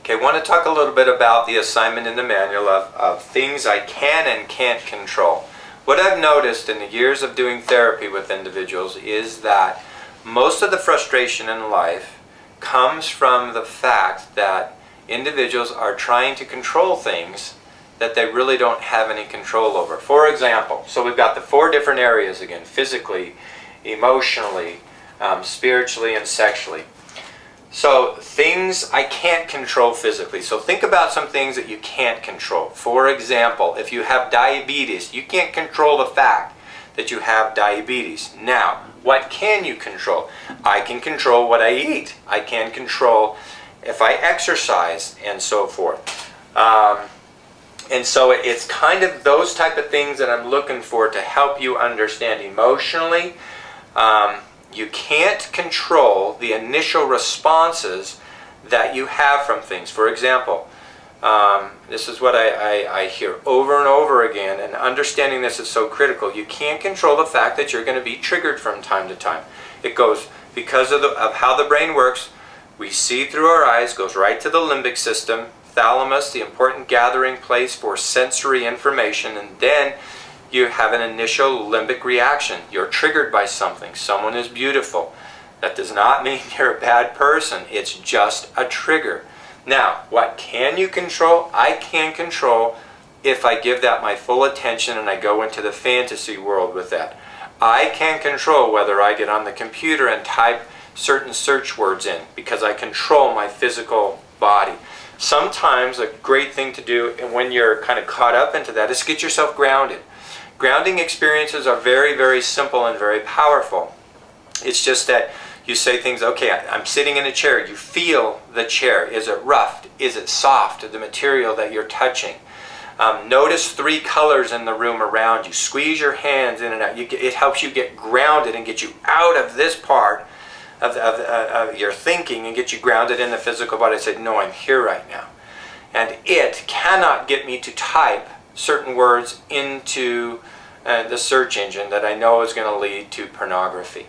Okay, I want to talk a little bit about the assignment in the manual of things I can and can't control. What I've noticed in the years of doing therapy with individuals is that most of the frustration in life comes from the fact that individuals are trying to control things that they really don't have any control over. For example, so we've got the 4 different areas again: physically, emotionally, spiritually, and sexually. So things I can't control physically. So think about some things that you can't control. For example, if you have diabetes, you can't control the fact that you have diabetes. Now, what can you control? I can control what I eat. I can control if I exercise and so forth. And so it's kind of those type of things that I'm looking for to help you understand emotionally. You can't control the initial responses that you have from things. For example, this is what I hear over and over again, and understanding this is so critical. You can't control the fact that you're going to be triggered from time to time. It goes, because of how the brain works, we see through our eyes, goes right to the limbic system, thalamus, the important gathering place for sensory information, and then you have an initial limbic reaction. You're triggered by something. Someone is beautiful. That does not mean you're a bad person. It's just a trigger. Now, what can you control? I can control if I give that my full attention and I go into the fantasy world with that. I can control whether I get on the computer and type certain search words in, because I control my physical body. Sometimes a great thing to do, and when you're kind of caught up into that, is get yourself grounded. Grounding experiences are very, very simple and very powerful. It's just that you say things, okay, I'm sitting in a chair. You feel the chair. Is it rough? Is it soft? The material that you're touching. Notice 3 colors in the room around you. Squeeze your hands in and out. It helps you get grounded and get you out of this part of your thinking and get you grounded in the physical body. I said, no, I'm here right now. And it cannot get me to type certain words into the search engine that I know is going to lead to pornography.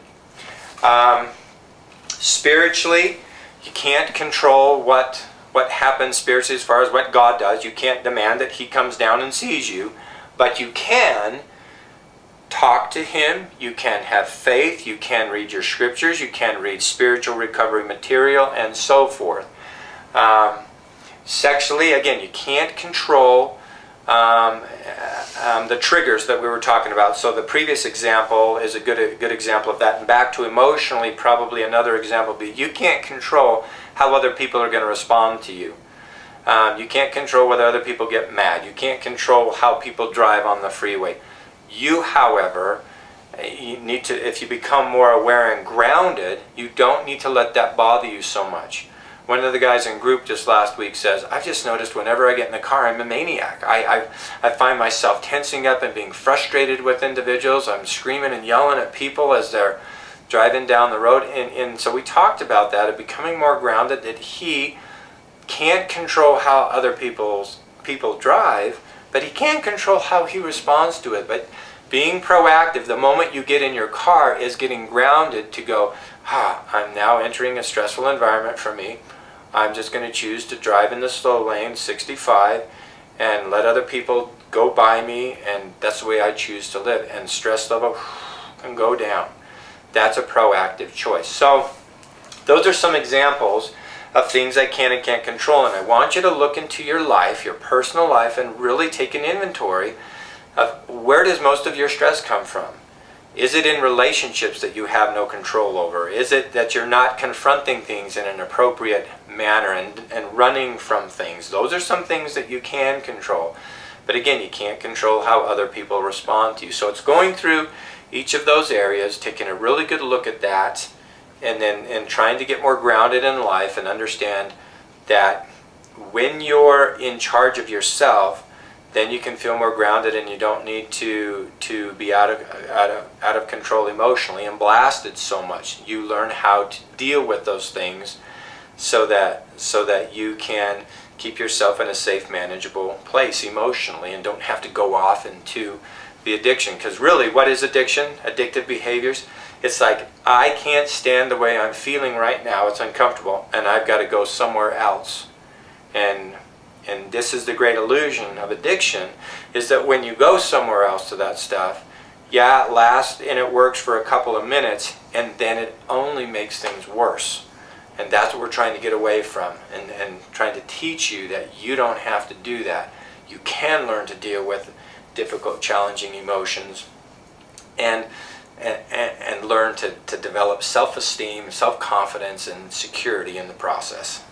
Spiritually, you can't control what happens spiritually as far as what God does. You can't demand that He comes down and sees you, but you can talk to Him, you can have faith, you can read your scriptures, you can read spiritual recovery material, and so forth. Sexually, again, you can't control the triggers that we were talking about. So the previous example is a good example of that. And back to emotionally, probably another example would be you can't control how other people are going to respond to you. You can't control whether other people get mad. You can't control how people drive on the freeway. You, however, you need to, if you become more aware and grounded, you don't need to let that bother you so much. One of the guys in group just last week says, I've just noticed whenever I get in the car, I'm a maniac. I find myself tensing up and being frustrated with individuals. I'm screaming and yelling at people as they're driving down the road. And so we talked about that, of becoming more grounded, that he can't control how other people drive, but he can control how he responds to it. But being proactive, the moment you get in your car, is getting grounded to go, I'm now entering a stressful environment for me. I'm just going to choose to drive in the slow lane, 65, and let other people go by me, and that's the way I choose to live. And stress level can go down. That's a proactive choice. So those are some examples of things I can and can't control. And I want you to look into your life, your personal life, and really take an inventory of where does most of your stress come from. Is it in relationships that you have no control over? Is it that you're not confronting things in an appropriate manner and running from things? Those are some things that you can control. But again, you can't control how other people respond to you. So it's going through each of those areas, taking a really good look at that, and trying to get more grounded in life and understand that when you're in charge of yourself, then you can feel more grounded, and you don't need to be out of control emotionally and blasted so much. You learn how to deal with those things so that you can keep yourself in a safe, manageable place emotionally, and don't have to go off into the addiction. Because really, what is addiction? Addictive behaviors. It's like, I can't stand the way I'm feeling right now. It's uncomfortable, and I've got to go somewhere else. And this is the great illusion of addiction, is that when you go somewhere else to that stuff, yeah, it lasts and it works for a couple of minutes, and then it only makes things worse. And that's what we're trying to get away from, and trying to teach you that you don't have to do that. You can learn to deal with difficult, challenging emotions, and learn to develop self-esteem, self-confidence, and security in the process.